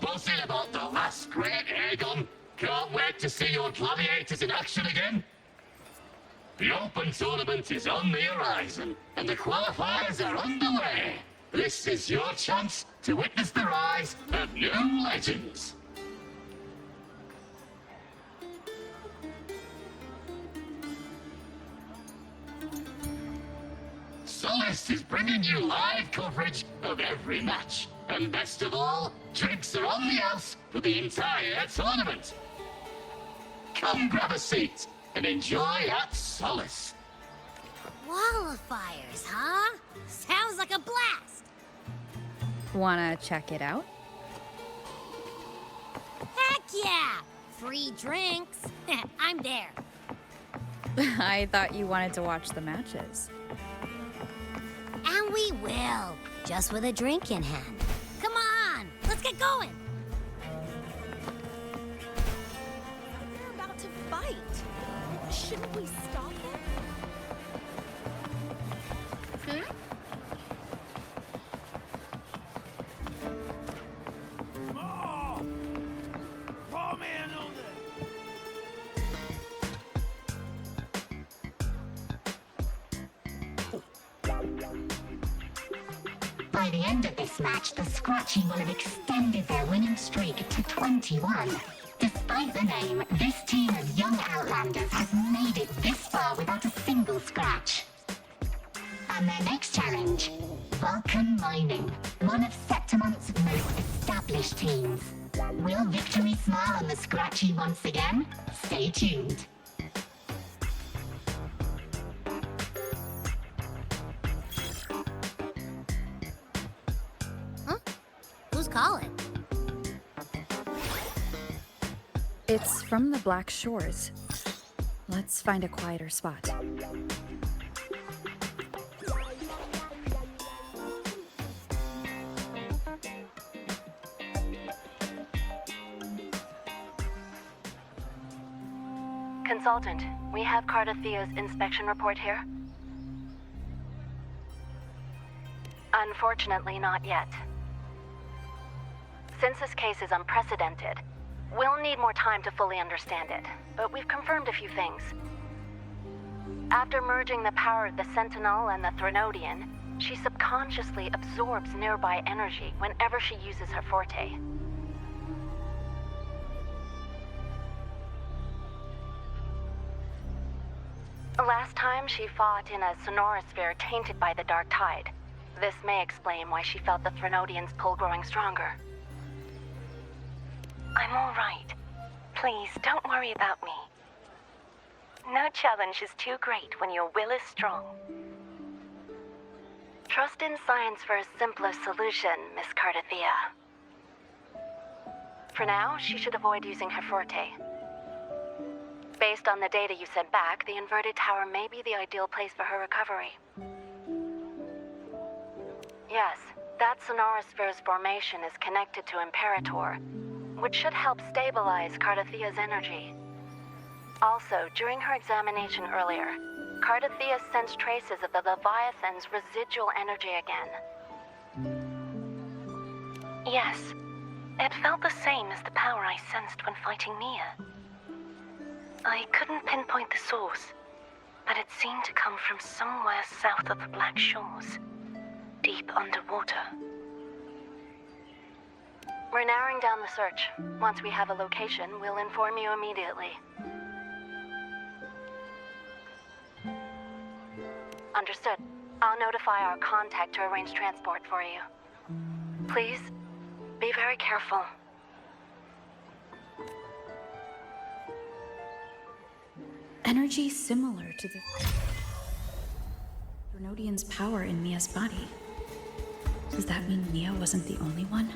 buzzing about the last great air gun. Can't wait to see your gladiators in action again. The Open Tournament is on the horizon, and the qualifiers are underway. This is your chance to witness the rise of new legends. Solace is bringing you live coverage of every match. And best of all, drinks are on the house for the entire tournament. Come grab a seat and enjoy at Solace. Qualifiers, huh? Sounds like a blast! Wanna check it out? Heck yeah! Free drinks. I'm there. I thought you wanted to watch the matches. And we will, just with a drink in hand. Come on, let's get going. They're about to fight. Shouldn't we stop them? By the end of this match, the Scratchy will have extended their winning streak to 21. Despite the name, this team of young Outlanders has made it this far without a single scratch. And their next challenge, Vulcan Mining, one of Septimont's most established teams. Will victory smile on the Scratchy once again? Stay tuned. Who's calling? It's from the Black Shores. Let's find a quieter spot. Consultant, we have Cardathea's inspection report here. Unfortunately, not yet. Since this case is unprecedented, we'll need more time to fully understand it, but we've confirmed a few things. After merging the power of the Sentinel and the Threnodian, she subconsciously absorbs nearby energy whenever she uses her forte. Last time she fought in a sonorosphere tainted by the Dark Tide. This may explain why she felt the Threnodian's pull growing stronger. I'm all right. Please, don't worry about me. No challenge is too great when your will is strong. Trust in science for a simpler solution, Miss Cardathea. For now, she should avoid using her forte. Based on the data you sent back, the inverted tower may be the ideal place for her recovery. Yes, that sonorosphere's formation is connected to Imperator, which should help stabilize Cardathea's energy. Also, during her examination earlier, Cardathea sensed traces of the Leviathan's residual energy again. Yes, it felt the same as the power I sensed when fighting Nia. I couldn't pinpoint the source, but it seemed to come from somewhere south of the Black Shores, deep underwater. We're narrowing down the search. Once we have a location, we'll inform you immediately. Understood. I'll notify our contact to arrange transport for you. Please, be very careful. Energy similar to the Threnodian's power in Mia's body. Does that mean Mia wasn't the only one?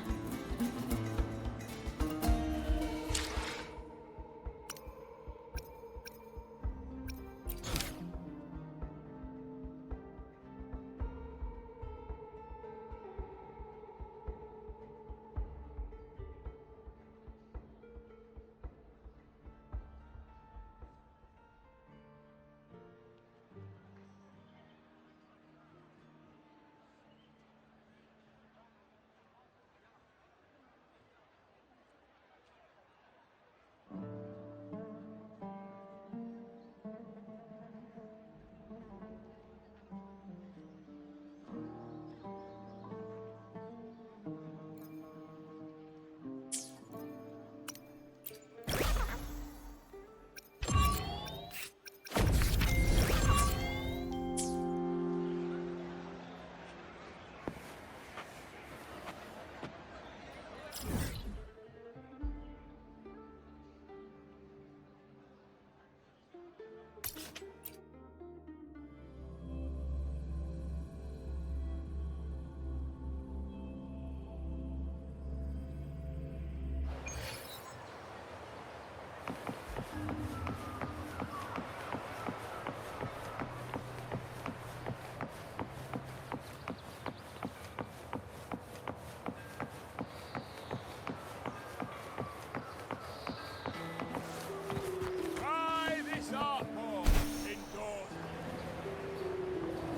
Try this art form indoors.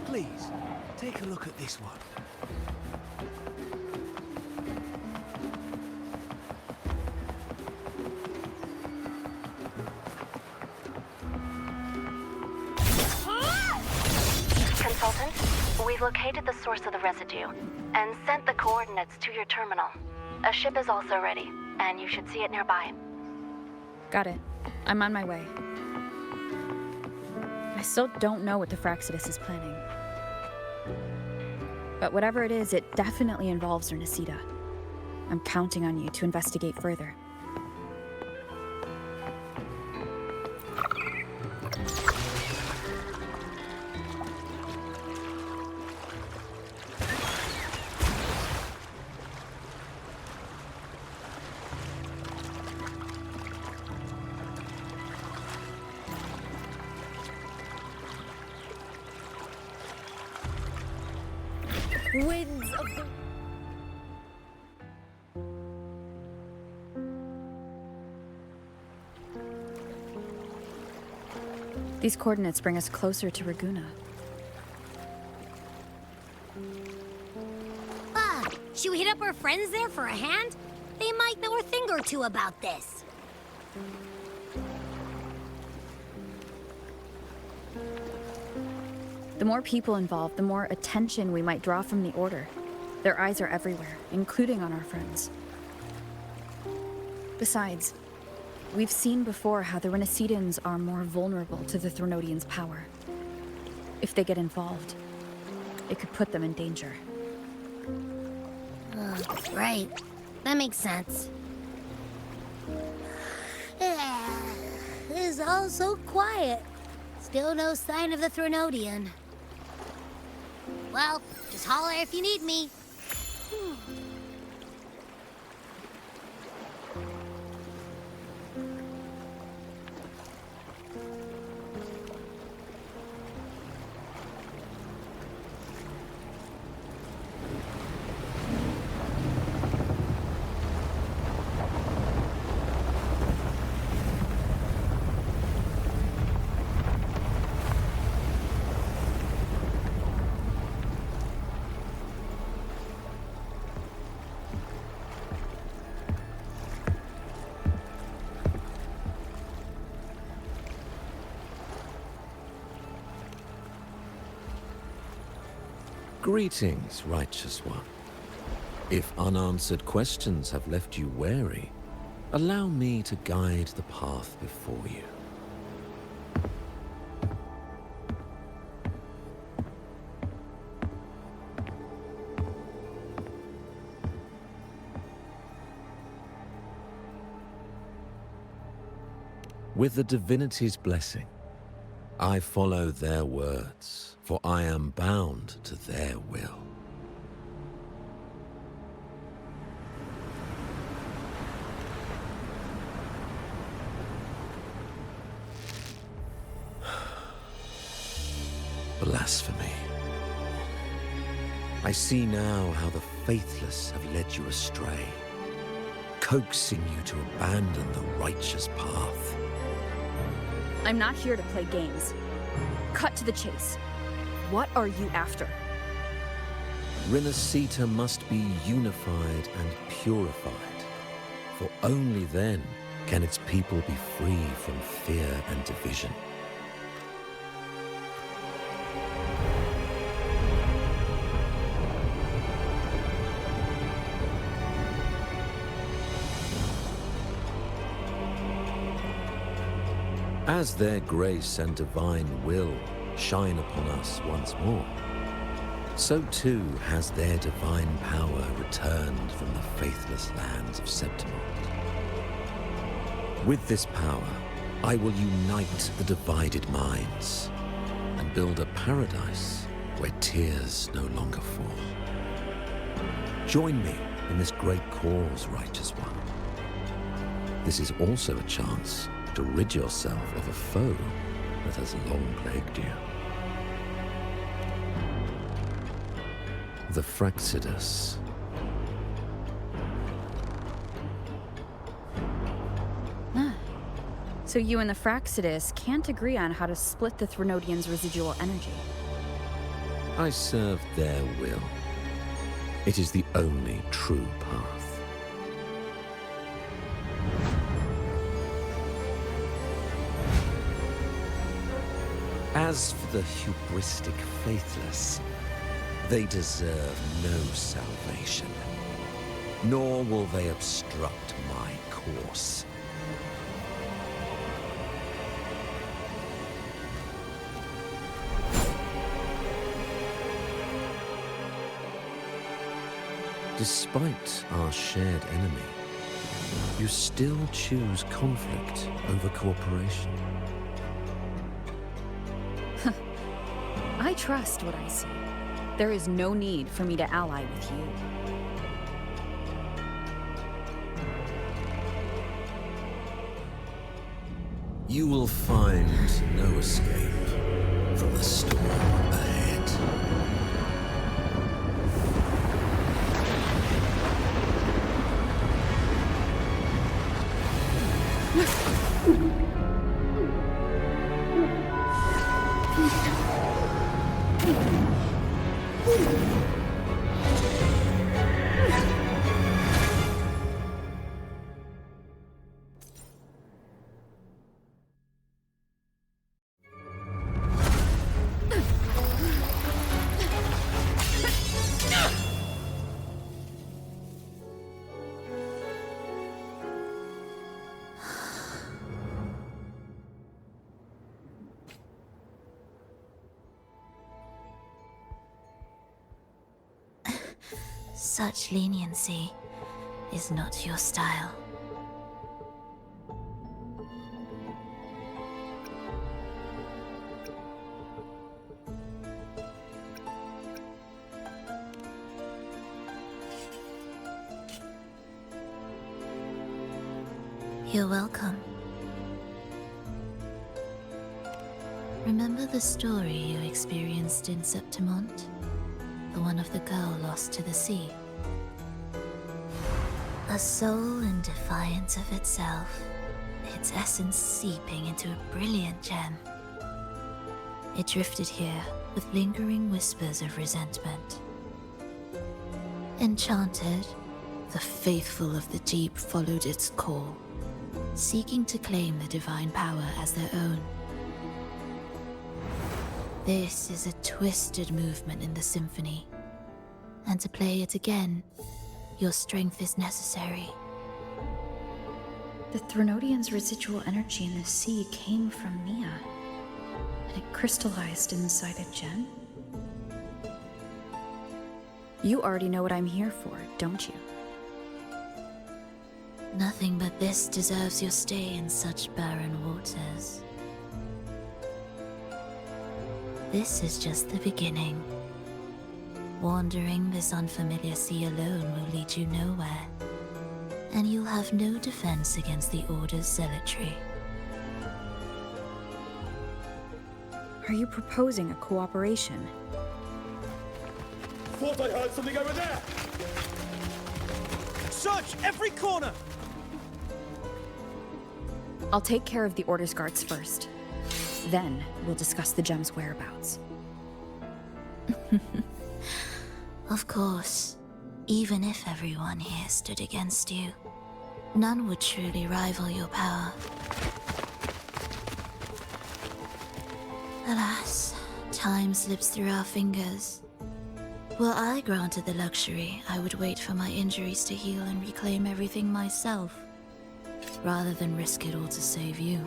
Please, take a look at this one. Consultant, we've located the source of the residue and sent the coordinates to your terminal. A ship is also ready, and you should see it nearby. Got it. I'm on my way. I still don't know what the Fraxidus is planning. But whatever it is, it definitely involves Ernestida. I'm counting on you to investigate further. Winds of the... These coordinates bring us closer to Raguna. Should we hit up our friends there for a hand? They might know a thing or two about this. The more people involved, the more attention we might draw from the Order. Their eyes are everywhere, including on our friends. Besides, we've seen before how the Renacidans are more vulnerable to the Thronodians' power. If they get involved, it could put them in danger. Right. That makes sense. It's all so quiet. Still no sign of the Thronodian. Well, just holler if you need me. Greetings, righteous one. If unanswered questions have left you wary, allow me to guide the path before you. With the divinity's blessing, I follow their words, for I am bound to their will. Blasphemy. I see now how the faithless have led you astray, coaxing you to abandon the righteous path. I'm not here to play games. Cut to the chase. What are you after? Rinascita must be unified and purified, for only then can its people be free from fear and division. As their grace and divine will shine upon us once more, so too has their divine power returned from the faithless lands of Septimont. With this power, I will unite the divided minds and build a paradise where tears no longer fall. Join me in this great cause, righteous one. This is also a chance to rid yourself of a foe that has long plagued you. The Fraxidus. So you and the Fraxidus can't agree on how to split the Threnodians' residual energy. I serve their will. It is the only true path. As for the hubristic faithless, they deserve no salvation, nor will they obstruct my course. Despite our shared enemy, you still choose conflict over cooperation. I trust what I see. There is no need for me to ally with you. You will find no escape from the storm ahead. Such leniency is not your style. You're welcome. Remember the story you experienced in Septimont? The one of the girl lost to the sea? A soul in defiance of itself, its essence seeping into a brilliant gem. It drifted here with lingering whispers of resentment. Enchanted, the faithful of the deep followed its call, seeking to claim the divine power as their own. This is a twisted movement in the symphony, and to play it again, your strength is necessary. The Threnodians' residual energy in the sea came from Mia, and it crystallized inside a gem? You already know what I'm here for, don't you? Nothing but this deserves your stay in such barren waters. This is just the beginning. Wandering this unfamiliar sea alone will lead you nowhere, and you'll have no defense against the Order's zealotry. Are you proposing a cooperation? Thought I heard something over there! Search every corner! I'll take care of the Order's guards first. Then, we'll discuss the gem's whereabouts. Of course, even if everyone here stood against you, none would truly rival your power. Alas, time slips through our fingers. Were I granted the luxury, I would wait for my injuries to heal and reclaim everything myself, rather than risk it all to save you.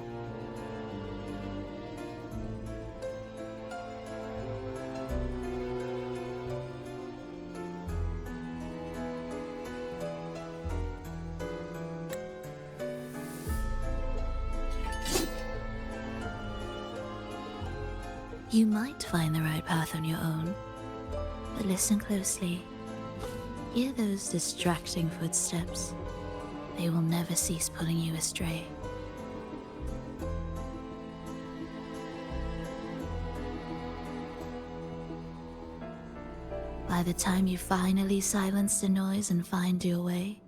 You might find the right path on your own, but listen closely. Hear those distracting footsteps. They will never cease pulling you astray. By the time you finally silence the noise and find your way,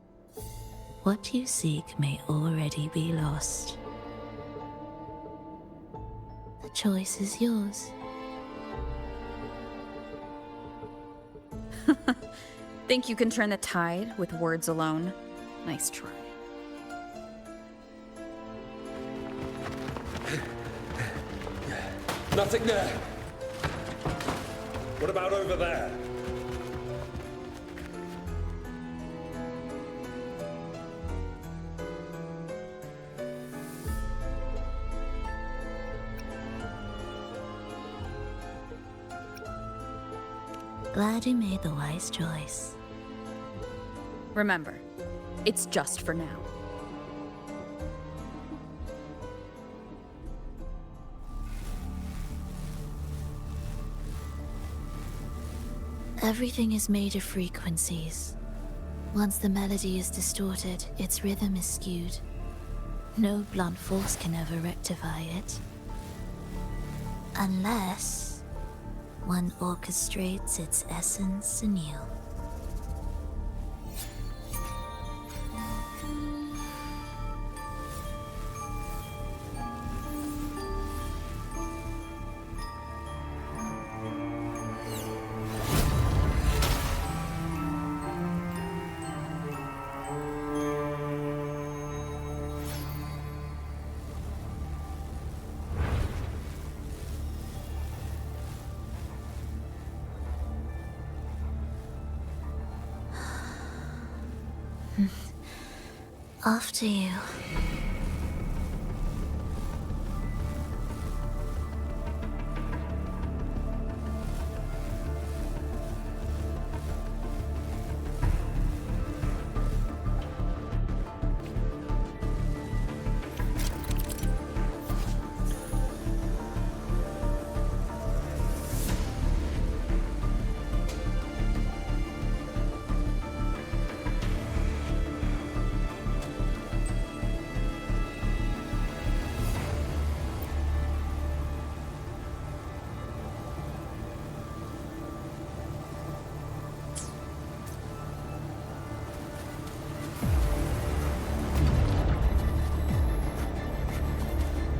what you seek may already be lost. The choice is yours. Think you can turn the tide with words alone? Nice try. Nothing there. What about over there? Glad you made the wise choice. Remember, it's just for now. Everything is made of frequencies. Once the melody is distorted, its rhythm is skewed. No blunt force can ever rectify it. Unless one orchestrates its essence anew. After you.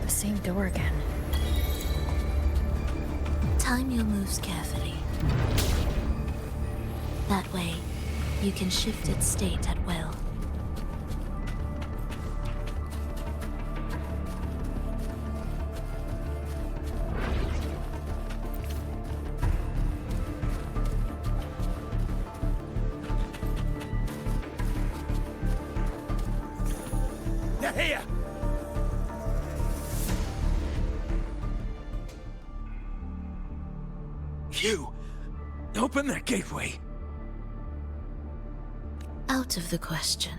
Same door again. Time your moves carefully. That way, you can shift its state at will. They're here! You! Open that gateway! Out of the question.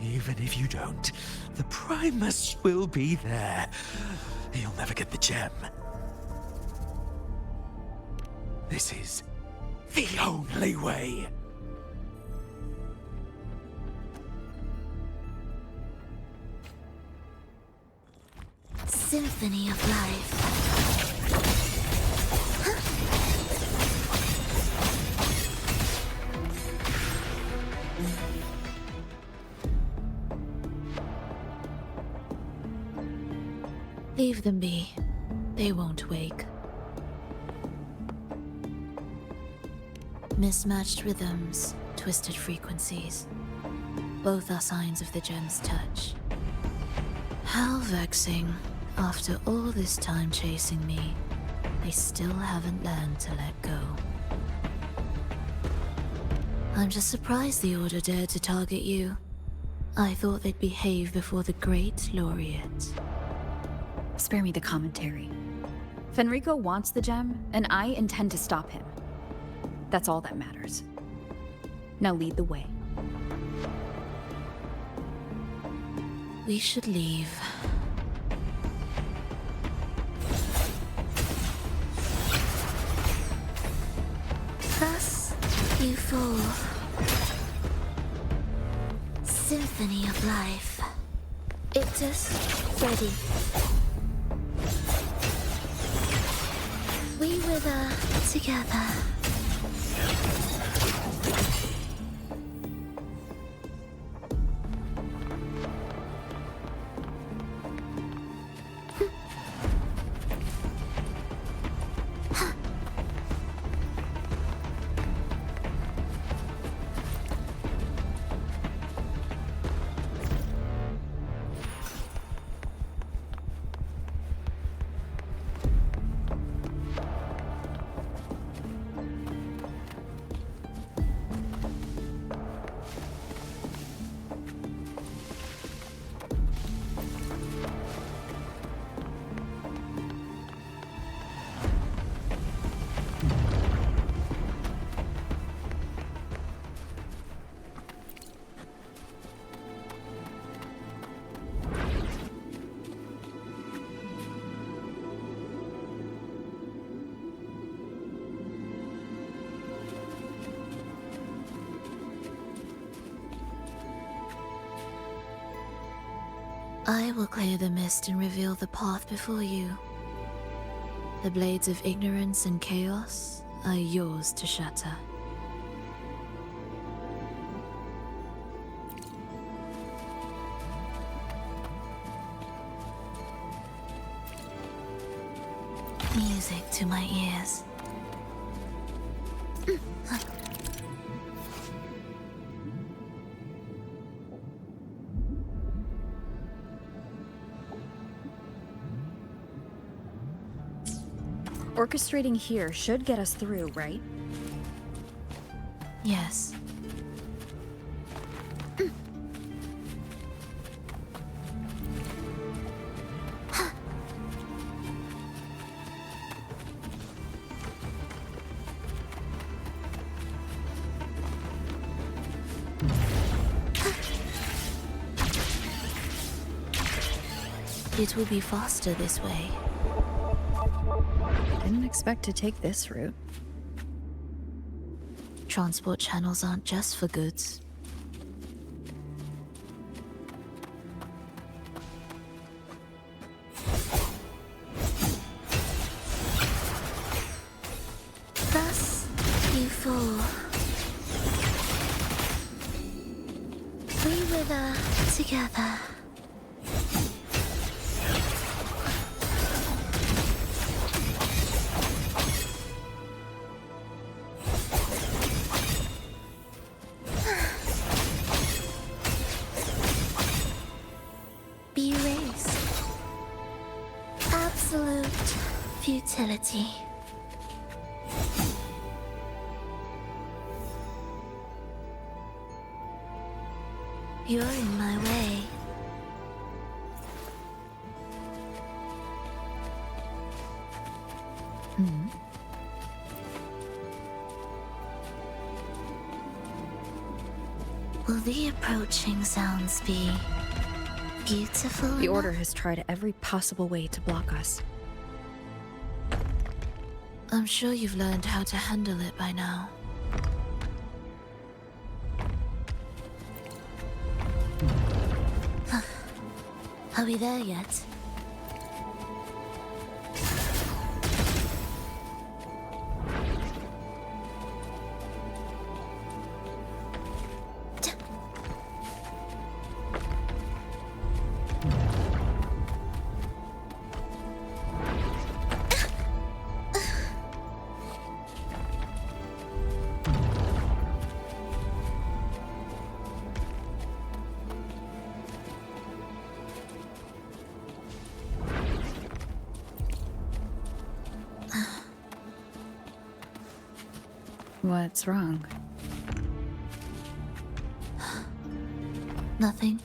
Even if you don't, the Primus will be there. You'll never get the gem. This is the only way. Symphony of life. Leave them be. They won't wake. Mismatched rhythms, twisted frequencies. Both are signs of the gem's touch. How vexing. After all this time chasing me, they still haven't learned to let go. I'm just surprised the Order dared to target you. I thought they'd behave before the Great Laureate. Spare me the commentary. Fenrico wants the gem, and I intend to stop him. That's all that matters. Now lead the way. we should leave. Thus, you fall. Symphony of life. Ictus, ready. We wither together. I will clear the mist and reveal the path before you. The blades of ignorance and chaos are yours to shatter. Music to my ears. Orchestrating here should get us through, right? Yes. It will be faster this way. Didn't expect to take this route. Transport channels aren't just for goods. Thus, you fall. We wither together. Be erased. Absolute futility. You're in my way. Will the approaching sounds be beautiful? The Order has tried every possible way to block us. I'm sure you've learned how to handle it by now. Are we there yet? What's wrong? Nothing.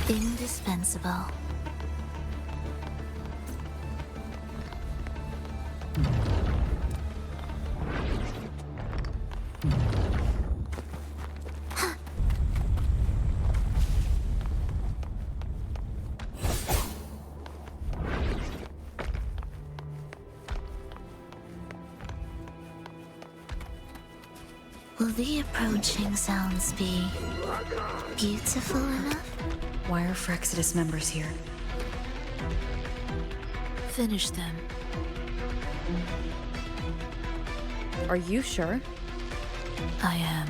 Indispensable. Will the approaching sounds be beautiful enough? Why are Frexidus members here? Finish them. Are you sure? I am.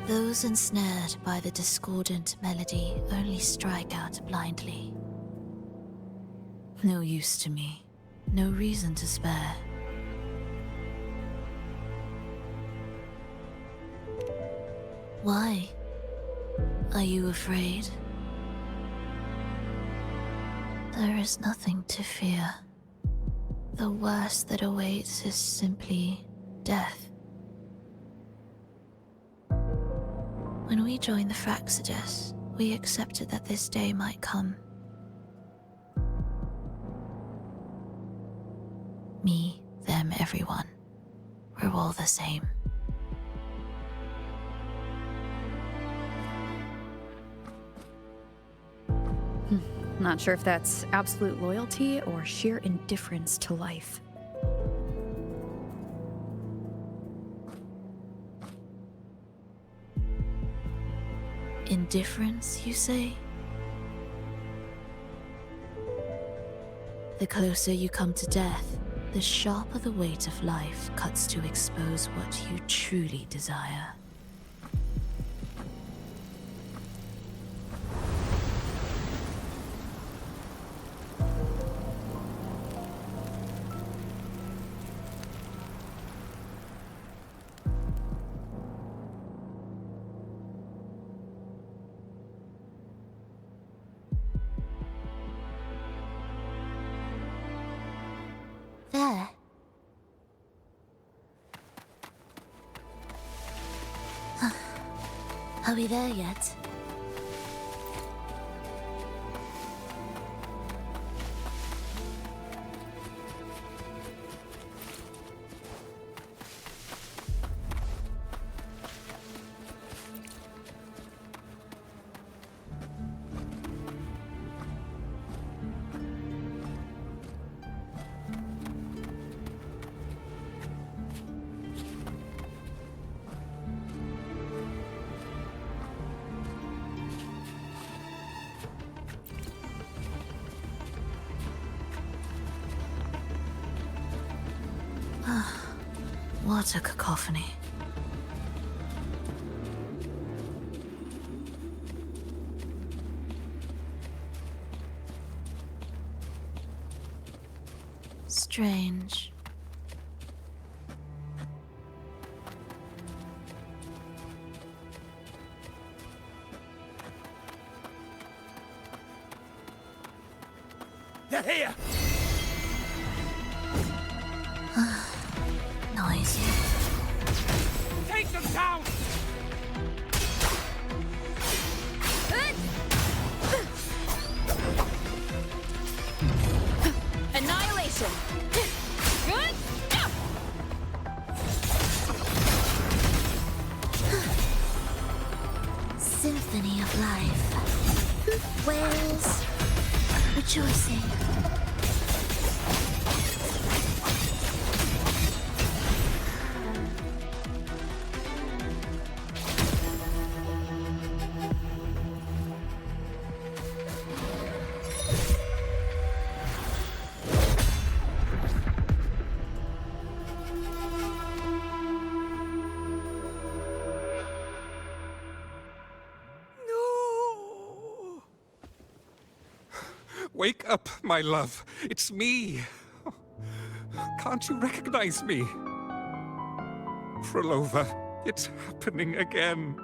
Those ensnared by the discordant melody only strike out blindly. No use to me. No reason to spare. Why? Are you afraid? There is nothing to fear. The worst that awaits is simply death. When we joined the Frexidus, we accepted that this day might come. Me, them, everyone. We're all the same. Not sure if that's absolute loyalty or sheer indifference to life. Indifference, you say? The closer you come to death, the sharper the weight of life cuts to expose what you truly desire. There. Are we there yet? What a cacophony. Strange. They're here! Noisy. Take them down! Annihilation! Good? Symphony of life. Whales rejoicing. Wake up, my love. It's me. Can't you recognize me? Frolova, it's happening again.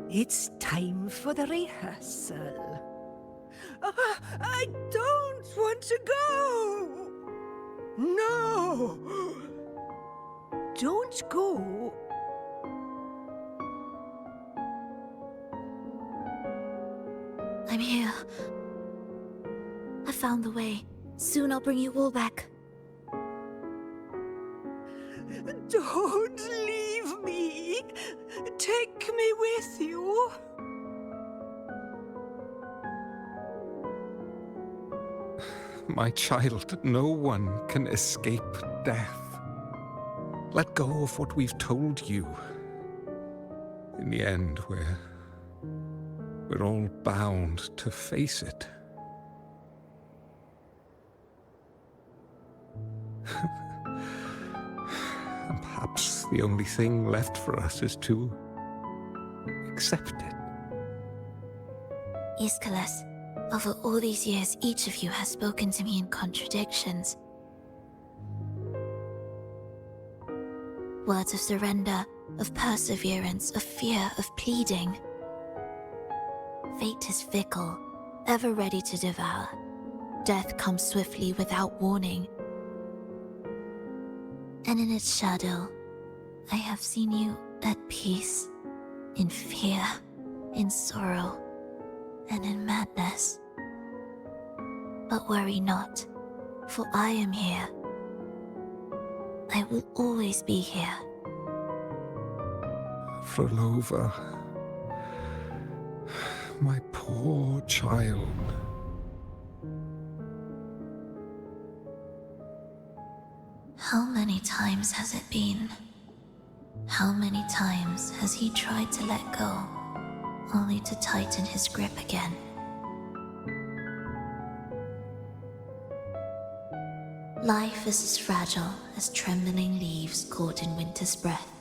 It's time for the rehearsal. I don't want to go! No! Don't go. I'm here. I found the way. Soon I'll bring you all back. Don't leave me. Take me with you. My child, no one can escape death. Let go of what we've told you. In the end, we're all bound to face it. And perhaps the only thing left for us is to accept it. Iskalas, over all these years, each of you has spoken to me in contradictions. Words of surrender, of perseverance, of fear, of pleading. Fate is fickle, ever ready to devour. Death comes swiftly without warning. And in its shadow, I have seen you at peace, in fear, in sorrow, and in madness. But worry not, for I am here. I will always be here. Frolova, my poor child. How many times has it been? How many times has he tried to let go, only to tighten his grip again? Life is as fragile as trembling leaves caught in winter's breath,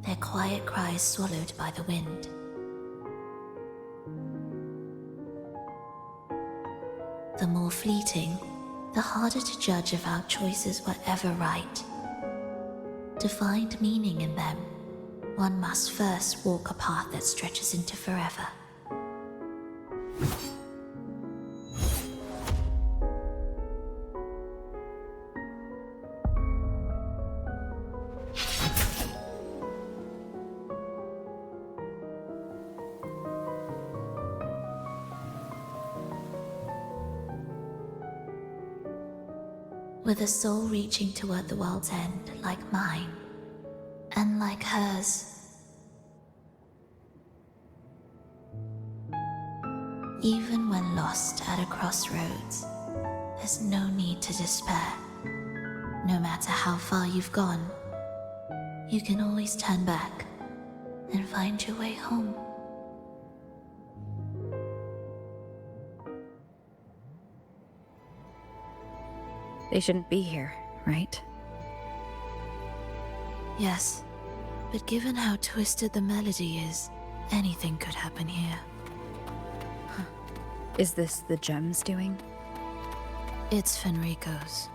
their quiet cries swallowed by the wind. The more fleeting, the harder to judge if our choices were ever right. To find meaning in them, one must first walk a path that stretches into forever. With a soul reaching toward the world's end like mine, and like hers. Even when lost at a crossroads, there's no need to despair. No matter how far you've gone, you can always turn back and find your way home. They shouldn't be here, right? Yes, but given how twisted the melody is, anything could happen here. Is this the gem's doing? It's Fenrico's.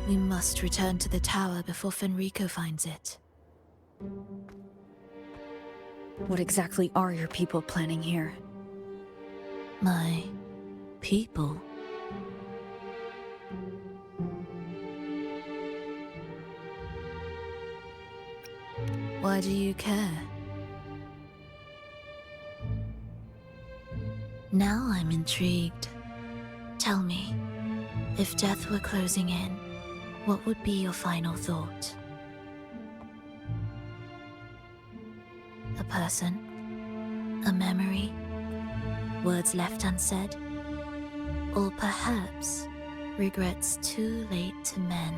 We must return to the tower before Fenrico finds it. What exactly are your people planning here? My people? Why do you care? Now I'm intrigued. Tell me, if death were closing in, what would be your final thought? A person? A memory? Words left unsaid? Or perhaps regrets too late to mend?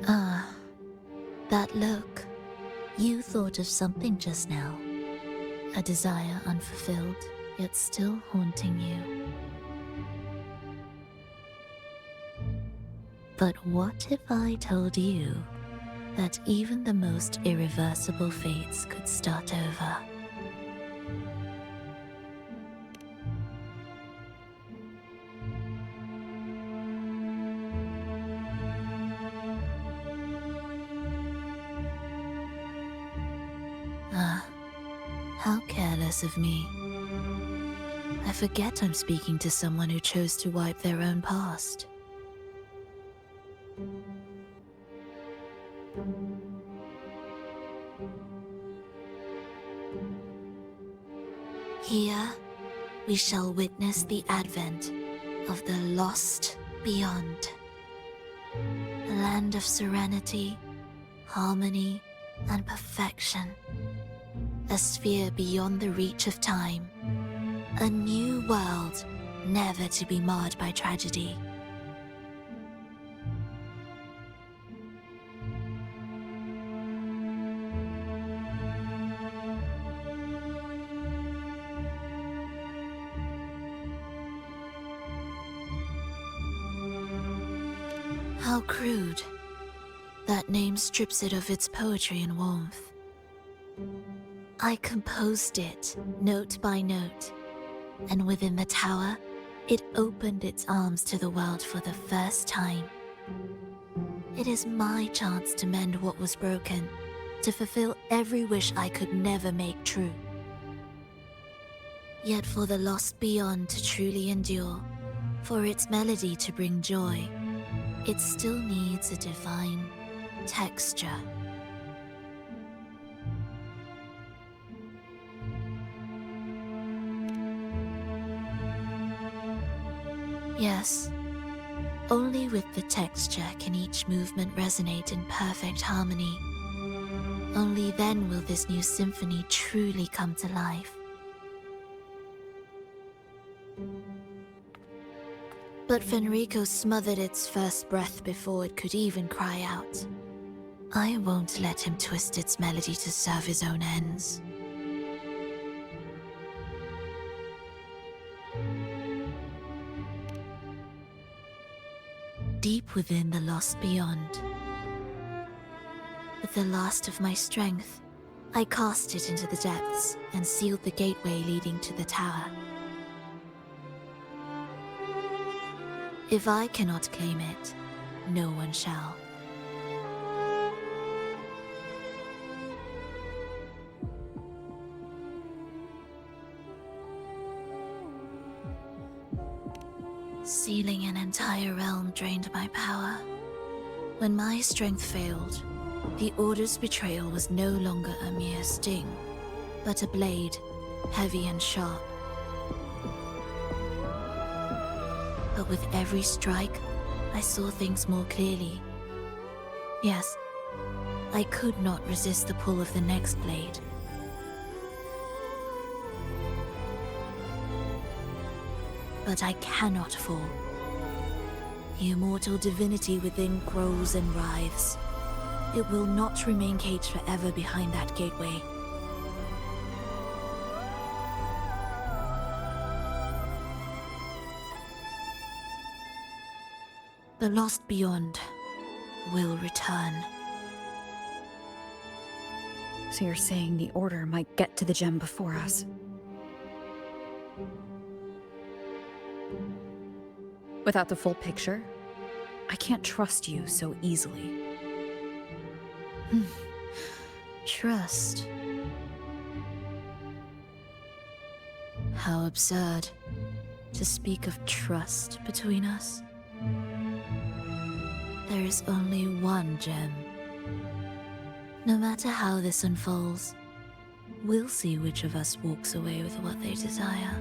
Ah, that look. You thought of something just now. A desire unfulfilled, yet still haunting you. But what if I told you that even the most irreversible fates could start over? Ah, how careless of me. I forget I'm speaking to someone who chose to wipe their own past. Here, we shall witness the advent of the lost beyond. A land of serenity, harmony, and perfection. A sphere beyond the reach of time. A new world, never to be marred by tragedy. How crude. That name strips it of its poetry and warmth. I composed it, note by note, and within the tower, it opened its arms to the world for the first time. It is my chance to mend what was broken, to fulfill every wish I could never make true. Yet for the lost beyond to truly endure, for its melody to bring joy, it still needs a divine texture. Yes, only with the texture can each movement resonate in perfect harmony. Only then will this new symphony truly come to life. But Fenrico smothered its first breath before it could even cry out. I won't let him twist its melody to serve his own ends. Deep within the lost beyond, with the last of my strength, I cast it into the depths and sealed the gateway leading to the tower. If I cannot claim it, no one shall. Sealing an entire realm drained my power. When my strength failed, the Order's betrayal was no longer a mere sting, but a blade, heavy and sharp. But with every strike, I saw things more clearly. Yes, I could not resist the pull of the next blade. But I cannot fall. The immortal divinity within grows and writhes. It will not remain caged forever behind that gateway. The lost beyond will return. So you're saying the Order might get to the gem before us? Without the full picture, I can't trust you so easily. Trust. how absurd to speak of trust between us. There is only one gem. No matter how this unfolds, we'll see which of us walks away with what they desire.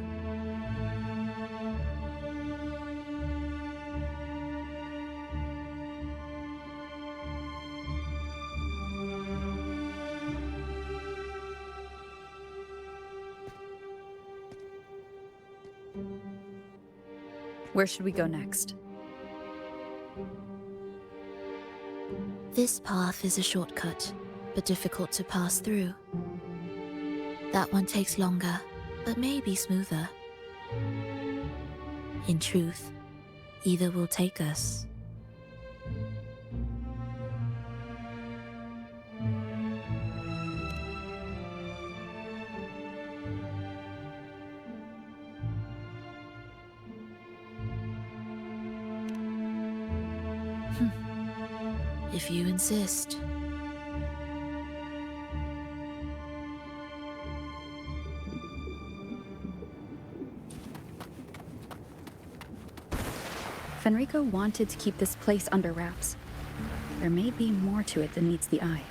Where should we go next? This path is a shortcut, but difficult to pass through. That one takes longer, but may be smoother. In truth, either will take us. If you insist. Fenrico wanted to keep this place under wraps. There may be more to it than meets the eye.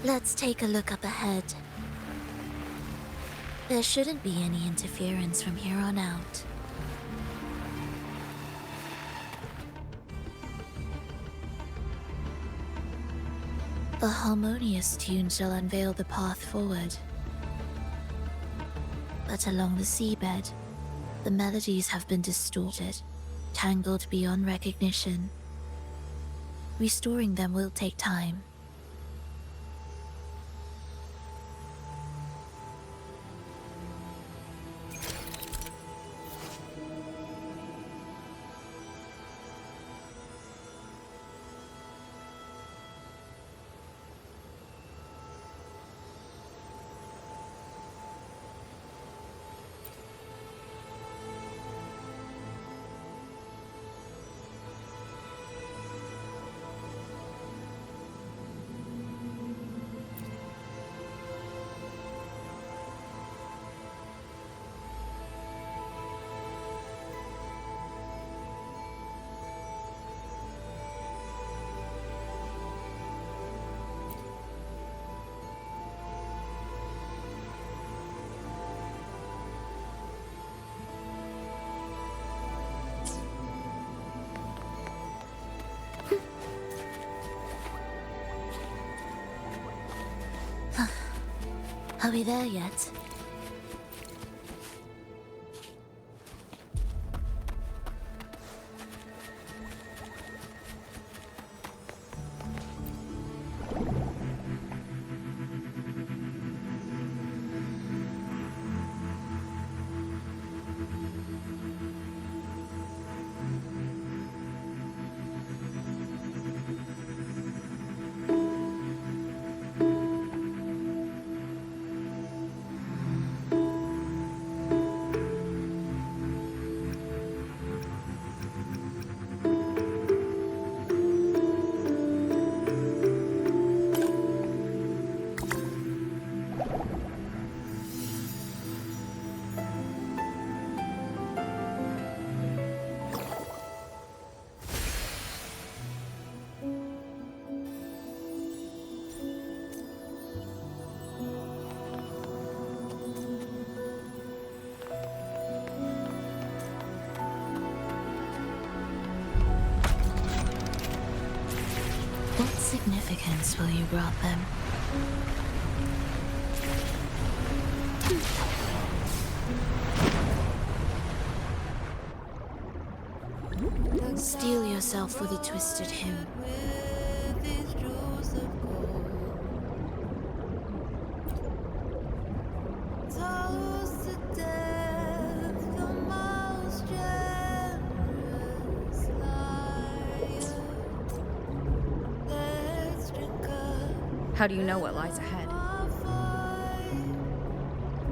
Let's take a look up ahead. There shouldn't be any interference from here on out. A harmonious tune shall unveil the path forward. But along the seabed, the melodies have been distorted, tangled beyond recognition. Restoring them will take time. Are we there yet? What significance will you grant them? Steel yourself with a twisted hymn. How do you know what lies ahead?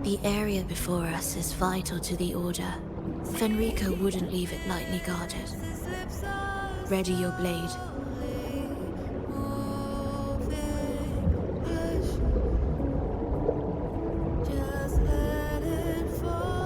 The area before us is vital to the Order. Fenrico wouldn't leave it lightly guarded. Ready your blade. Just let it fall.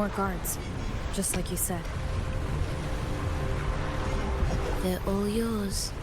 More guards, just like you said. They're all yours.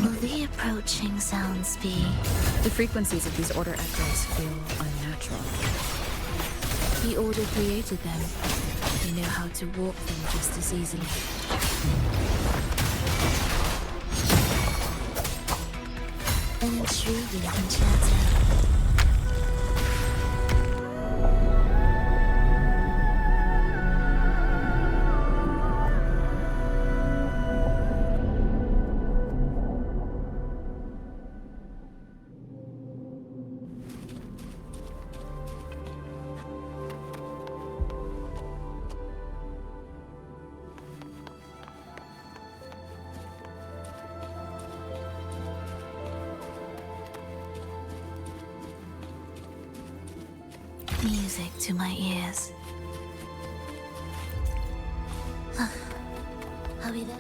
Will the approaching sounds be? The frequencies of these Order echoes feel unnatural. The Order created them. They know how to warp them just as easily. An intriguing concerto. Music to my ears. Are we there?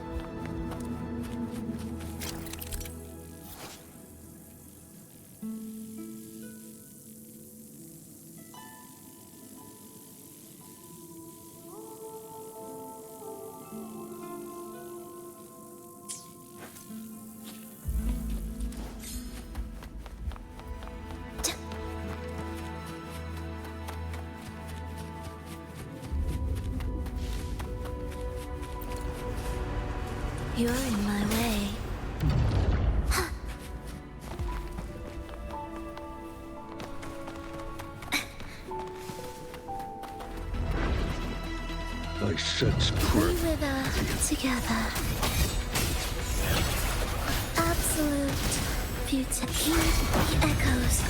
You're in my way. I sense We wither together. Absolute beauty. Hear the echoes.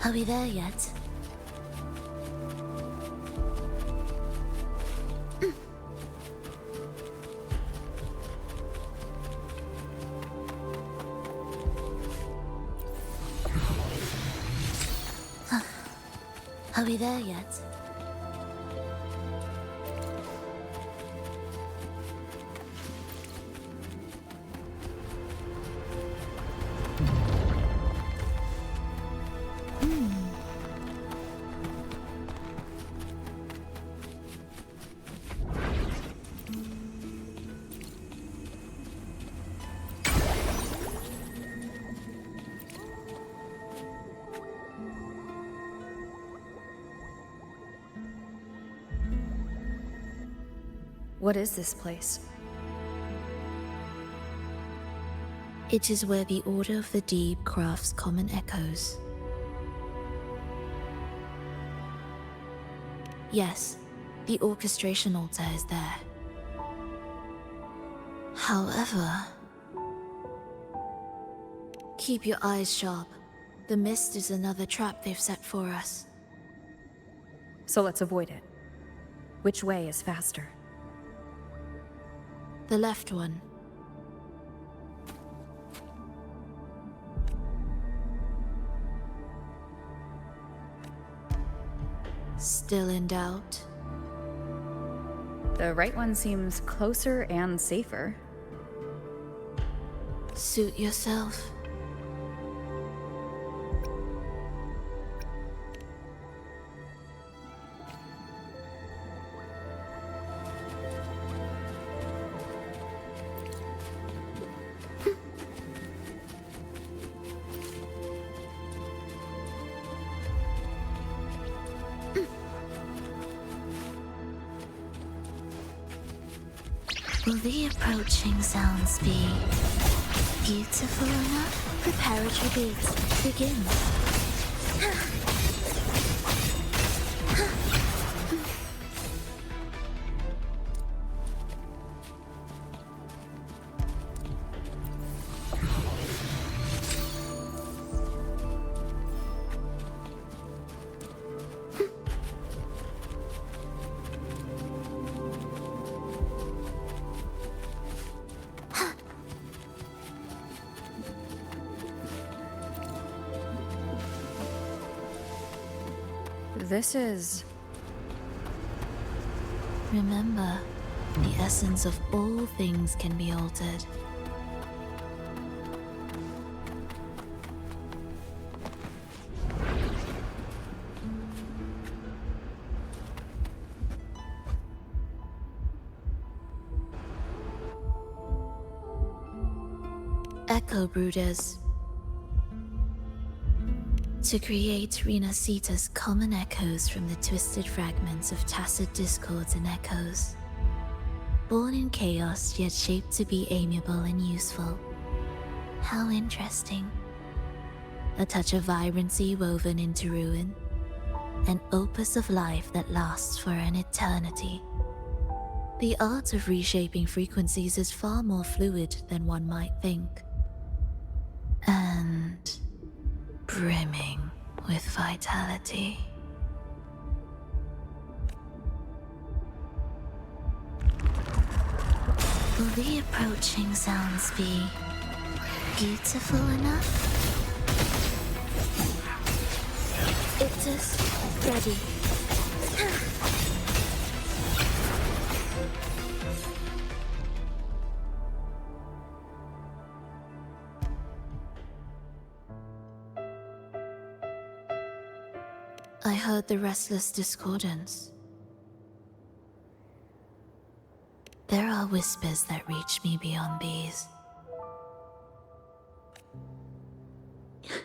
Are we there yet? Are we there yet? What is this place? It is where the Order of the Deep crafts common echoes. Yes, the orchestration altar is there. However, keep your eyes sharp. The mist is another trap they've set for us. So let's avoid it. Which way is faster? The left one. Still in doubt? The right one seems closer and safer. Suit yourself. Will the approaching sounds be beautiful enough? Preparatory beats begin. This is... Remember, the essence of all things can be altered. Echo Brooders. To create Rina Sita's common echoes from the twisted fragments of tacit discords and echoes. Born in chaos, yet shaped to be amiable and useful. How interesting. A touch of vibrancy woven into ruin. An opus of life that lasts for an eternity. The art of reshaping frequencies is far more fluid than one might think. And brimming with vitality. Will the approaching sounds be beautiful enough? It is ready. I heard the restless discordance. There are whispers that reach me beyond these. It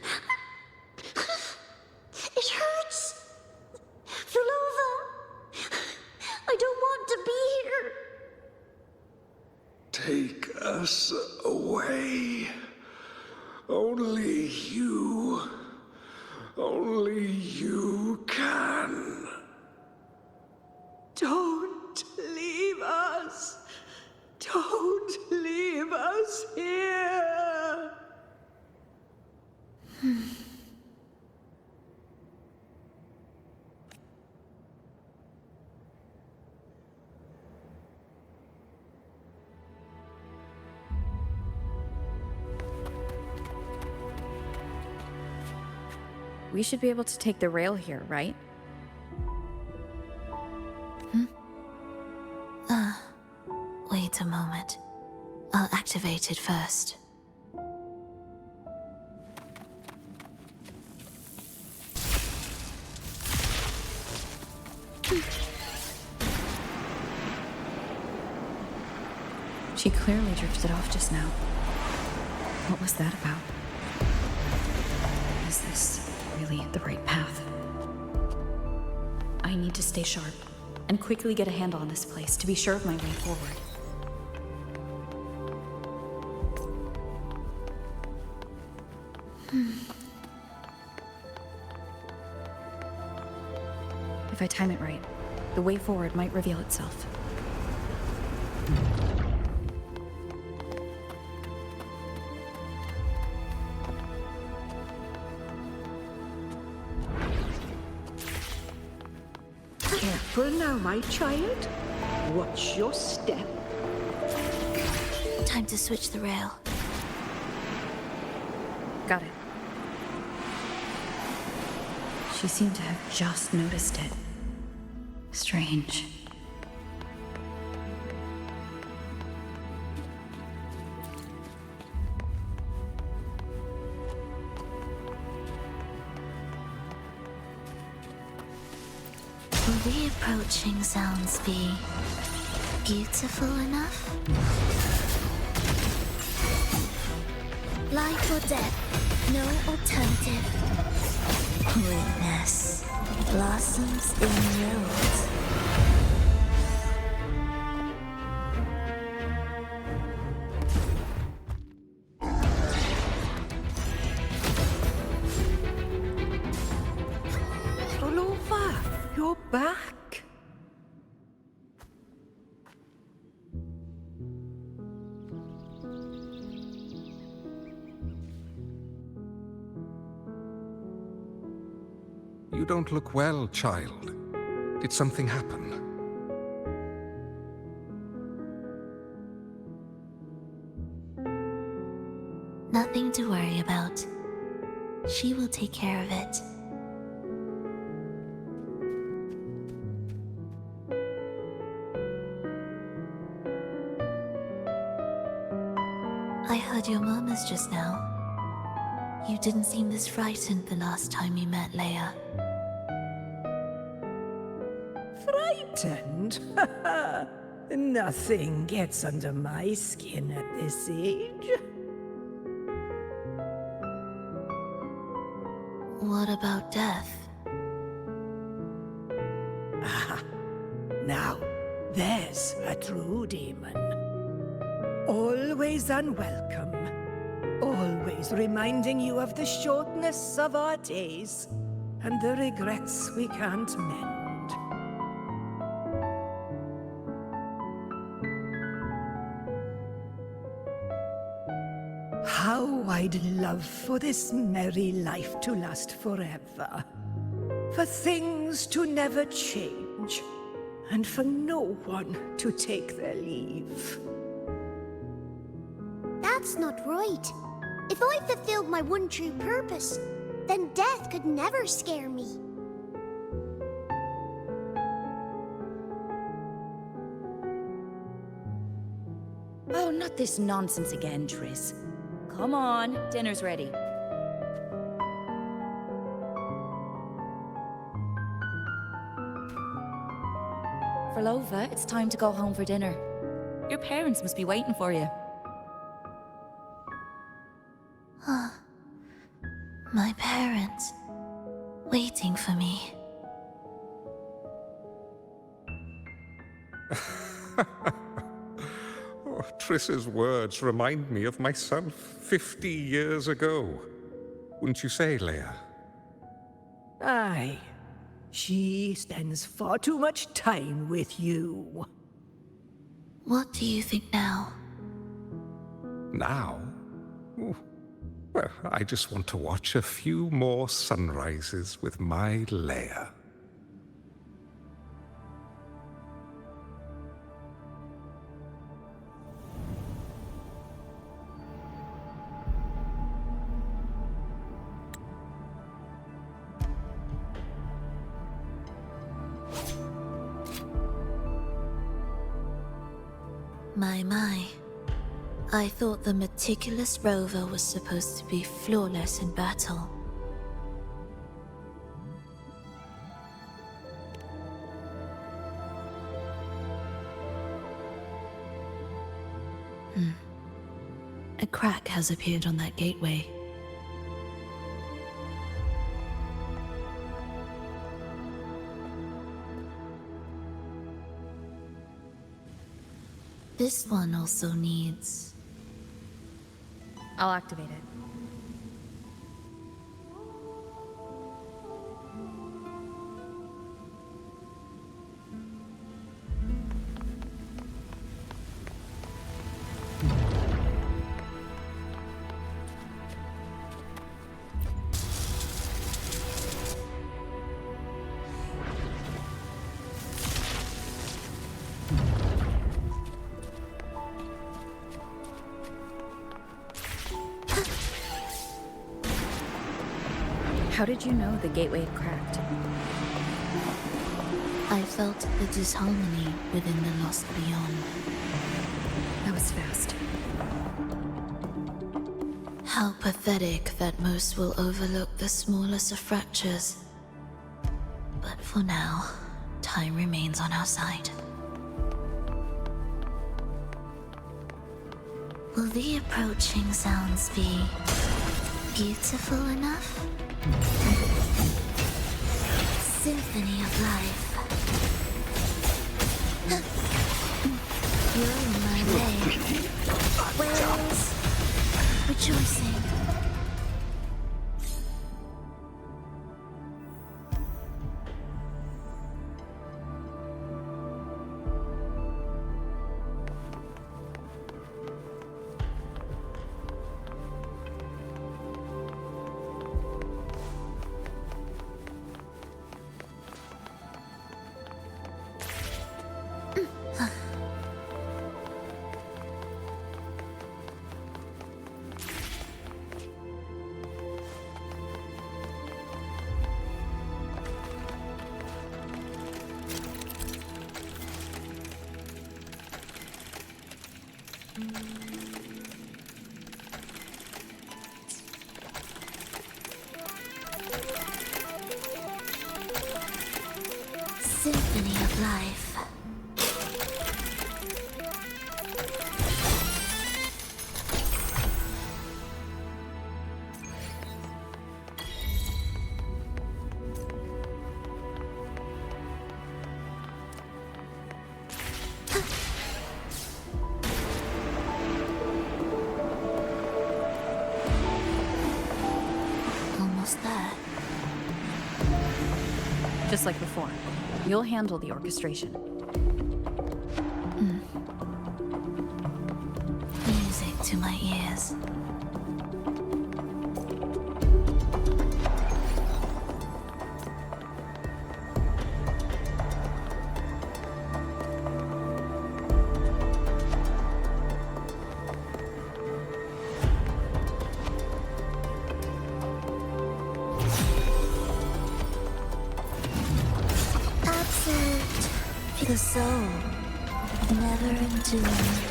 hurts. take us away. Only you can. Don't leave us. Don't leave us here. We should be able to take the rail here, right? Wait a moment. I'll activate it first. She clearly drifted off just now. What was that about? Is this really the right path? I need to stay sharp and quickly get a handle on this place to be sure of my way forward. If I time it right, the way forward might reveal itself. Careful now, my child. Watch your step. Time to switch the rail. Got it. She seemed to have just noticed it. Strange. Will the approaching sounds be beautiful enough? Life or death, no alternative. Weakness blossoms in roads. Roll over. You're back. You don't look well, child. Did something happen? Nothing to worry about. She will take care of it. I heard your murmurs just now. You didn't seem this frightened the last time you met Leia. Frightened? Nothing gets under my skin at this age. What about death? Ah, now, there's a true demon. Always unwelcome. Always reminding you of the shortness of our days and the regrets we can't mend. How I'd love for this merry life to last forever. For things to never change, and for no one to take their leave. That's not right. If I fulfilled my one true purpose, then death could never scare me. Oh, not this nonsense again, Triss. Come on, dinner's ready. Frolova, it's time to go home for dinner. Your parents must be waiting for you. My parents, waiting for me. Oh, Triss's words remind me of myself 50 years ago. Wouldn't you say, Leia? Aye. She spends far too much time with you. What do you think now? Now? Oh, well, I just want to watch a few more sunrises with my Leia. My. I thought the meticulous rover was supposed to be flawless in battle. A crack has appeared on that gateway. This one also needs... I'll activate it. How did you know the gateway had cracked? I felt the disharmony within the lost beyond. That was fast. How pathetic that most will overlook the smallest of fractures. But for now, time remains on our side. Will the approaching sounds be beautiful enough? Symphony of life. You're in my way. Where's rejoicing? Symphony of life. Almost there. Just like before. You'll handle the orchestration. Music to my ears. The soul, never entombed.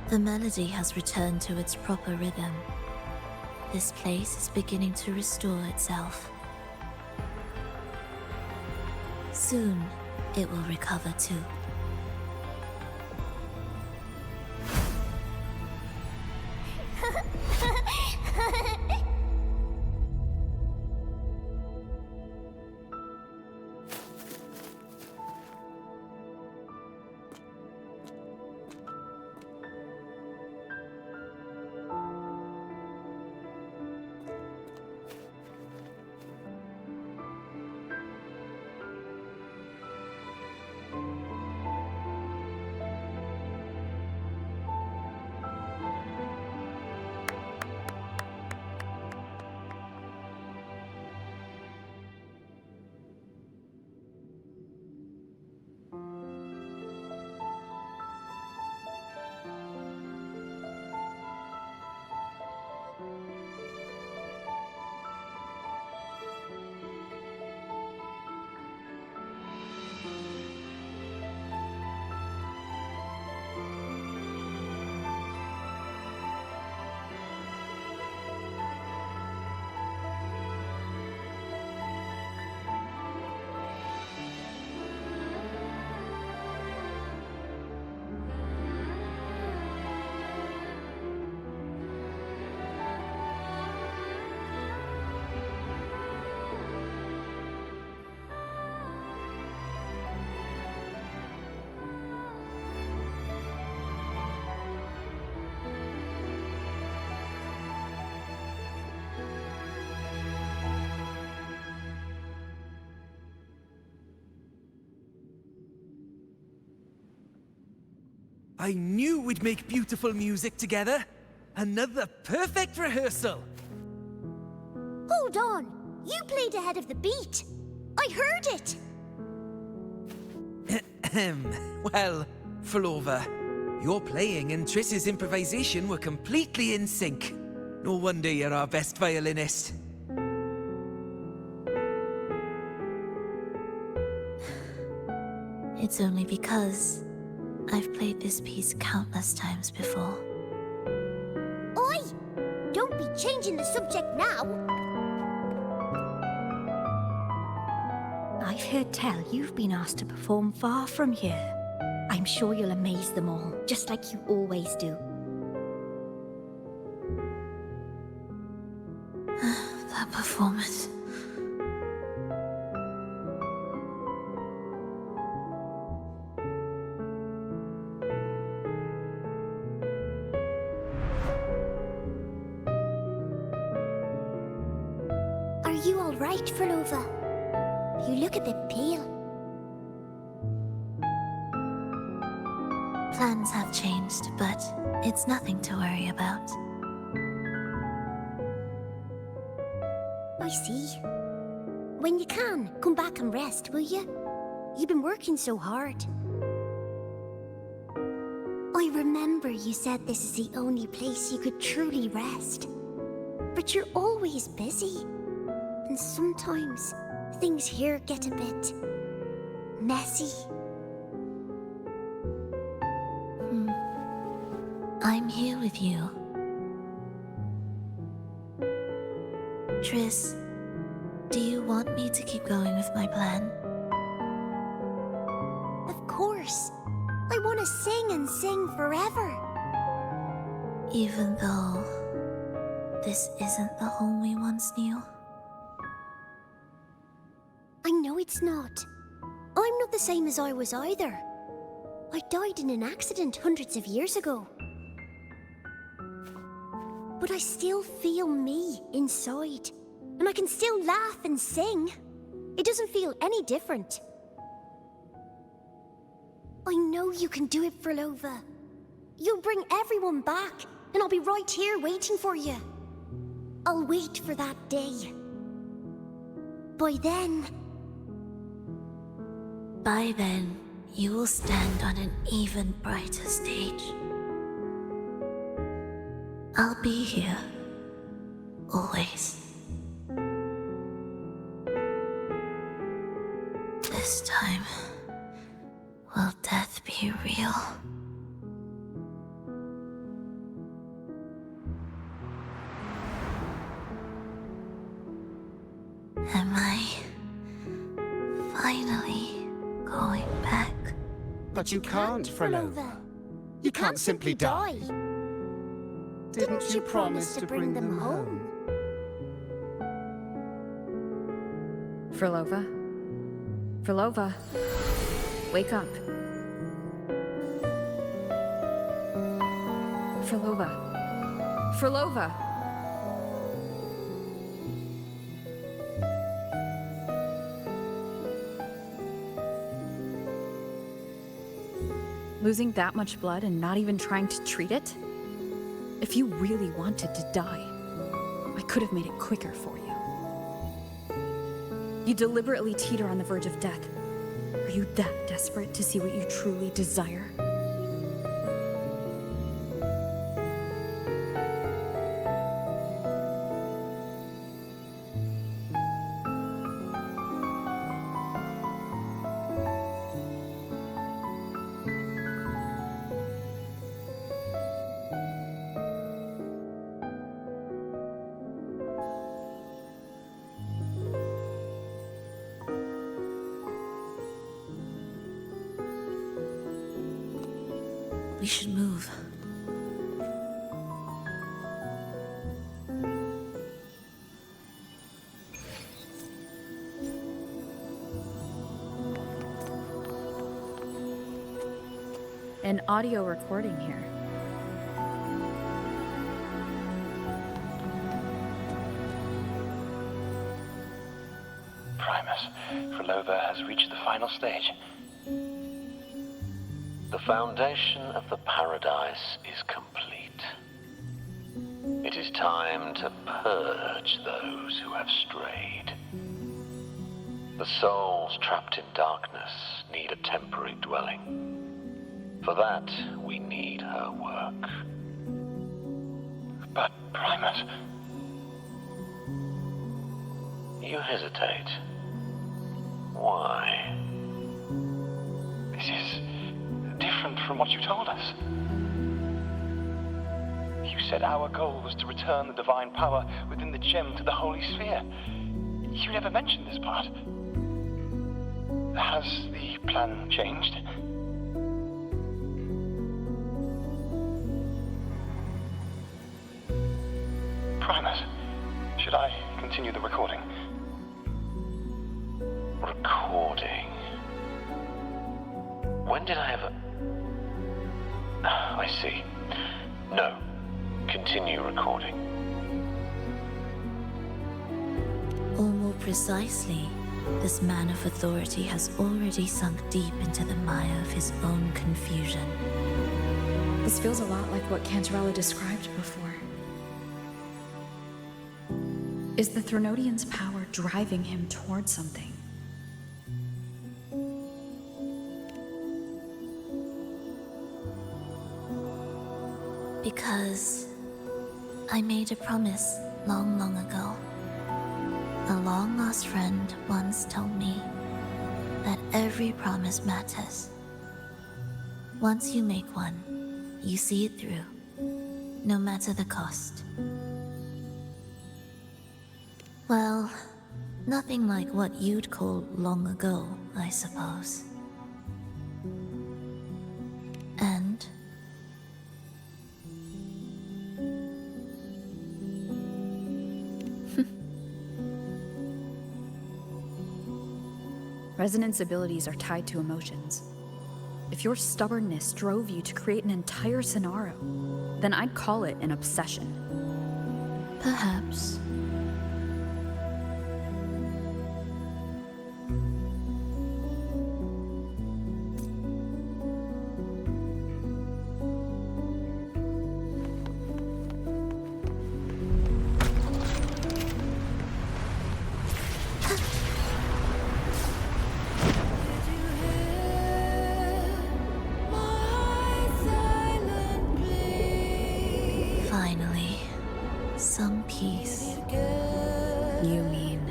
The melody has returned to its proper rhythm. This place is beginning to restore itself. Soon, it will recover too. I knew we'd make beautiful music together. Another perfect rehearsal. Hold on! You played ahead of the beat! I heard it! Well, Flova, your playing and Triss's improvisation were completely in sync. No wonder you're our best violinist. It's only because I've played this piece countless times before. Oi! Don't be changing the subject now! I've heard tell you've been asked to perform far from here. I'm sure you'll amaze them all, just like you always do. That performance. Are you alright, Flova? You look a bit pale. Plans have changed, but it's nothing to worry about. I see. When you can, come back and rest, will you? You've been working so hard. I remember you said this is the only place you could truly rest. But you're always busy. And sometimes things here get a bit messy. I'm here with you. Triss, do you want me to keep going with my plan? Of course. I want to sing and sing forever. Even though this isn't the home we once knew? I know it's not. I'm not the same as I was either. I died in an accident hundreds of years ago. But I still feel me inside. And I can still laugh and sing. It doesn't feel any different. I know you can do it, Flova. You'll bring everyone back, and I'll be right here waiting for you. I'll wait for that day. By then, you will stand on an even brighter stage. I'll be here. Always. This time, will death be real? Am I finally going back? But you can't, Frolova. You can't simply die. Didn't you promise to bring them home? Frolova? Frolova? Wake up. Frolova. Frolova! Losing that much blood and not even trying to treat it? If you really wanted to die, I could have made it quicker for you. You deliberately teeter on the verge of death. Are you that desperate to see what you truly desire? We should move. An audio recording here. Primus, Frolova has reached the final stage. The foundation of the paradise is complete. It is time to purge those who have strayed. The souls trapped in darkness need a temporary dwelling. For that, we need her work. But, Primus... You hesitate. Why? This is different from what you told us. You said our goal was to return the divine power within the gem to the Holy Sphere. You never mentioned this part. Has the plan changed? Primus, should I continue the recording? Recording? When did I ever... I see. No. Continue recording. Or more precisely, this man of authority has already sunk deep into the mire of his own confusion. This feels a lot like what Cantarella described before. Is the Threnodian's power driving him toward something? Because I made a promise long, long ago. A long-lost friend once told me that every promise matters. Once you make one, you see it through, no matter the cost. Well, nothing like what you'd call long ago, I suppose. And Resonance abilities are tied to emotions. If your stubbornness drove you to create an entire scenario, then I'd call it an obsession. perhaps. Finally, some peace. You mean...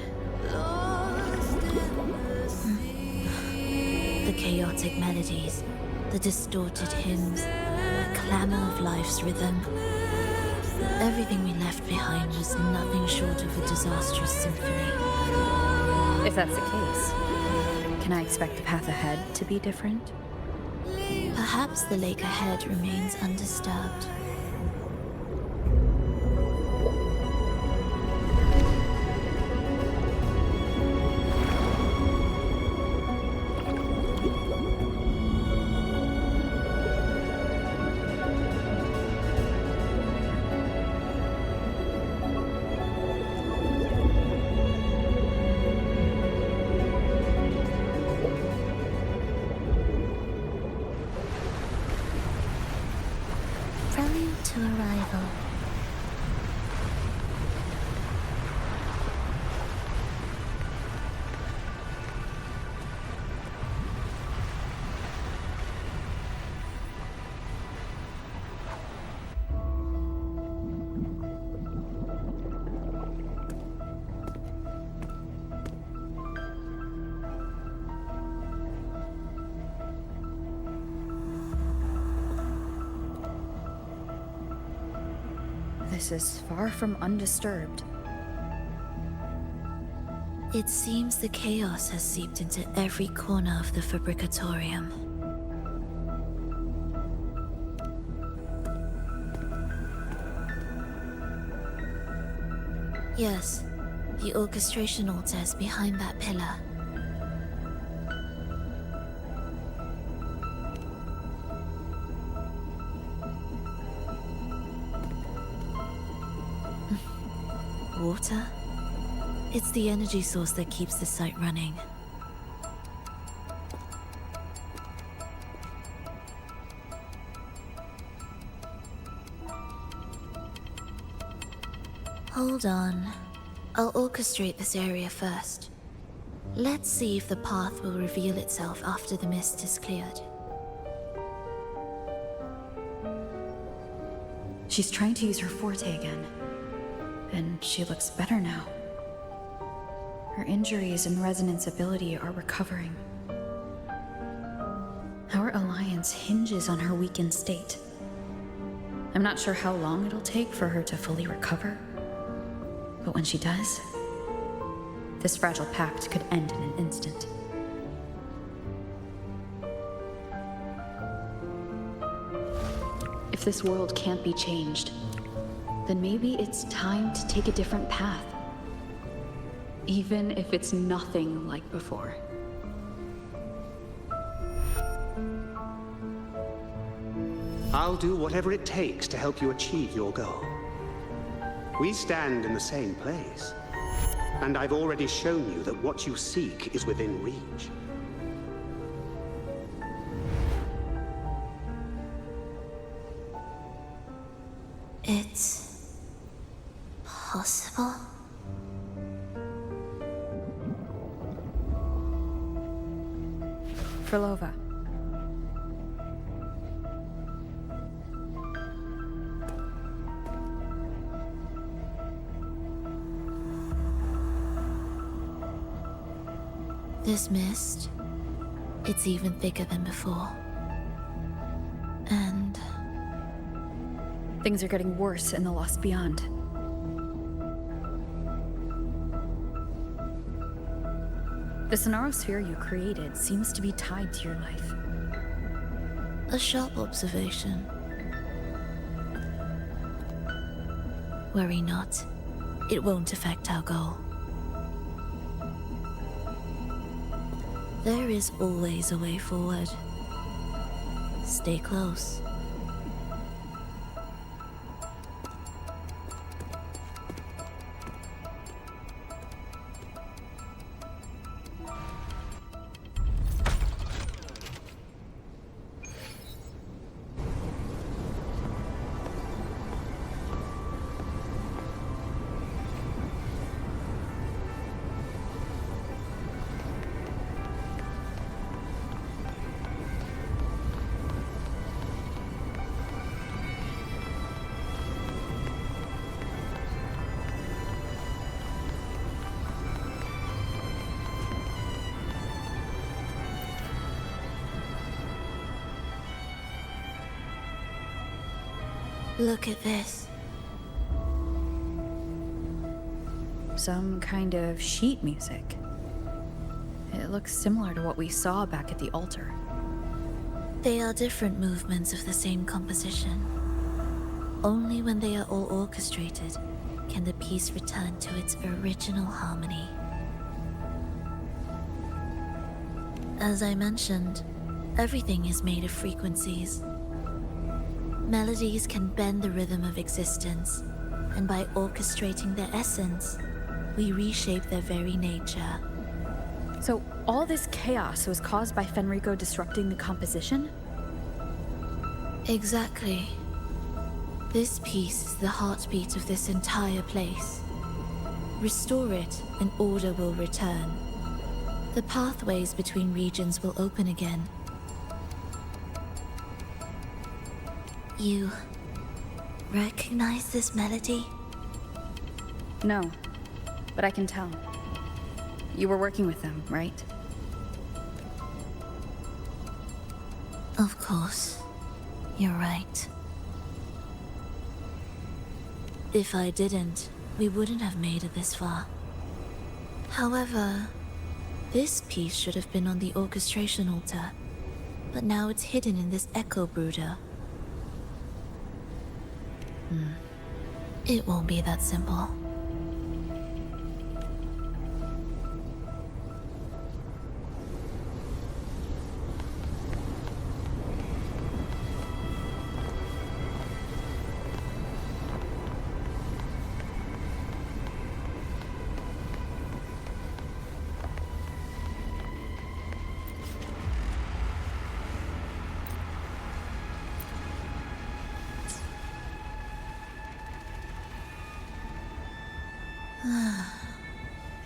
The chaotic melodies, the distorted hymns, the clamor of life's rhythm. Everything we left behind was nothing short of a disastrous symphony. If that's the case, can I expect the path ahead to be different? Perhaps the lake ahead remains undisturbed. Prelude to arrival. This is far from undisturbed. It seems the chaos has seeped into every corner of the Fabricatorium. Yes, the orchestration altar is behind that pillar. Water? It's the energy source that keeps the site running. Hold on. I'll orchestrate this area first. Let's see if the path will reveal itself after the mist is cleared. She's trying to use her forte again. And she looks better now. Her injuries and resonance ability are recovering. Our alliance hinges on her weakened state. I'm not sure how long it'll take for her to fully recover. But when she does, this fragile pact could end in an instant. If this world can't be changed, then maybe it's time to take a different path. Even if it's nothing like before. I'll do whatever it takes to help you achieve your goal. We stand in the same place, and I've already shown you that what you seek is within reach. It's possible? Frolova. This mist, it's even thicker than before. And things are getting worse in the Lost Beyond. The Sonarosphere you created seems to be tied to your life. a sharp observation. Worry not. It won't affect our goal. There is always a way forward. Stay close. Look at this. Some kind of sheet music. It looks similar to what we saw back at the altar. They are different movements of the same composition. Only when they are all orchestrated can the piece return to its original harmony. As I mentioned, everything is made of frequencies. Melodies can bend the rhythm of existence, and by orchestrating their essence, we reshape their very nature. So all this chaos was caused by Fenrico disrupting the composition? Exactly. This piece is the heartbeat of this entire place. Restore it, and order will return. The pathways between regions will open again. You recognize this melody? No, but I can tell. You were working with them, right? Of course. You're right. If I didn't, we wouldn't have made it this far. However, this piece should have been on the orchestration altar, but now it's hidden in this echo brooder. It won't be that simple.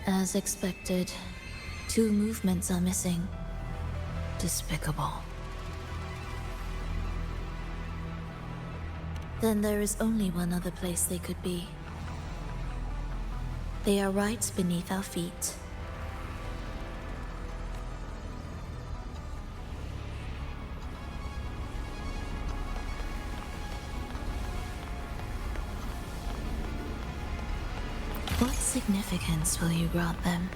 As expected, 2 movements are missing. Despicable. Then there is only one other place they could be. They are right beneath our feet. What significance will you grant them?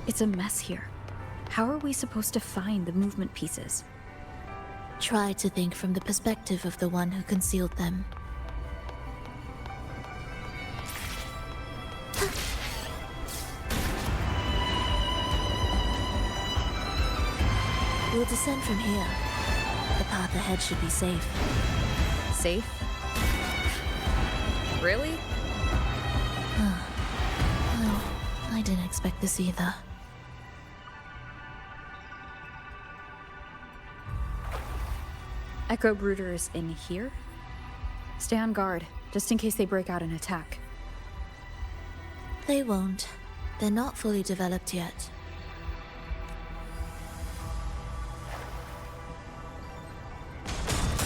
It's a mess here. How are we supposed to find the movement pieces? Try to think from the perspective of the one who concealed them. We'll descend from here. The path ahead should be safe. Safe? Really? Well, I didn't expect this either. Echo Brooder is in here? Stay on guard, just in case they break out and attack. They won't. They're not fully developed yet.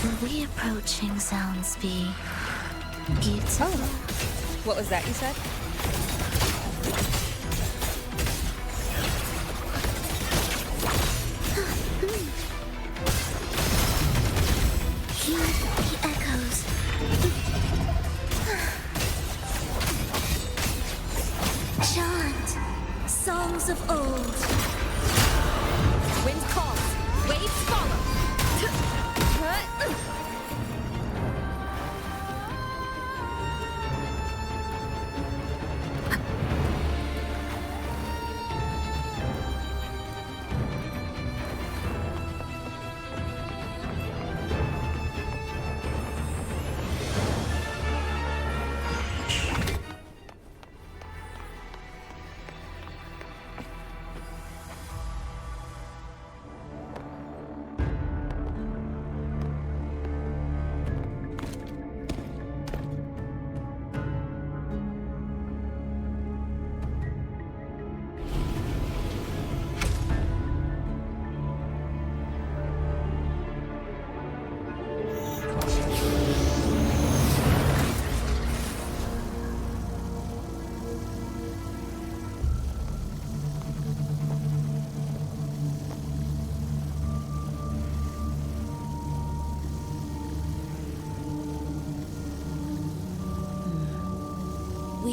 The reapproaching sounds be beautiful. Oh, what was that you said? Hear the echoes. Chant songs of old. Wind calls, waves follow.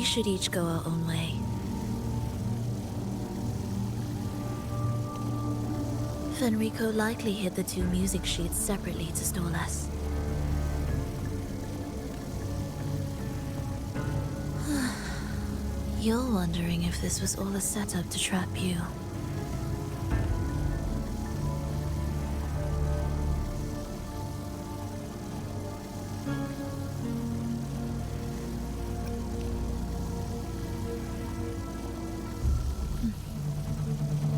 should each go our own way. Fenrico likely hid the two music sheets separately to stall us. You're wondering if this was all a setup to trap you.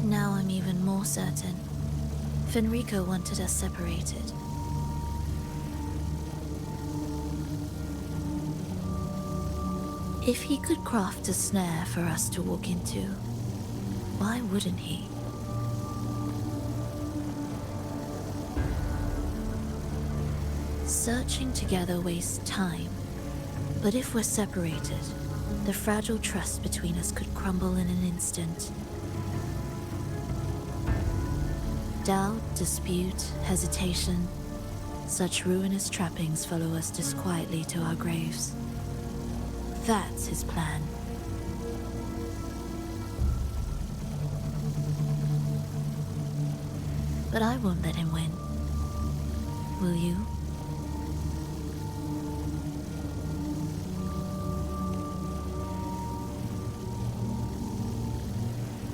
Now I'm even more certain. Fenrico wanted us separated. If he could craft a snare for us to walk into, why wouldn't he? Searching together wastes time, but if we're separated, the fragile trust between us could crumble in an instant. Doubt, dispute, hesitation, such ruinous trappings follow us disquietly to our graves. That's his plan. But I won't let him win. Will you?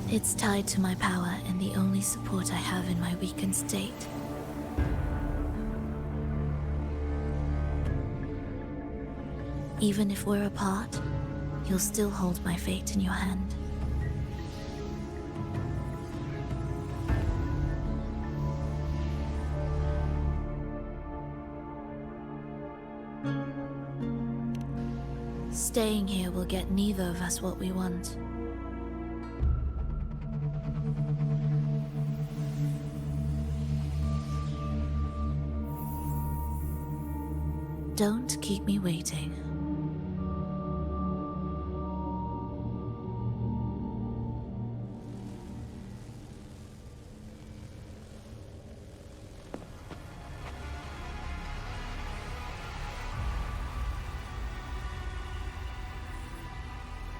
It's tied to my power and the only support I have in my weakened state. Even if we're apart, you'll still hold my fate in your hand. Staying here will get neither of us what we want. Don't keep me waiting.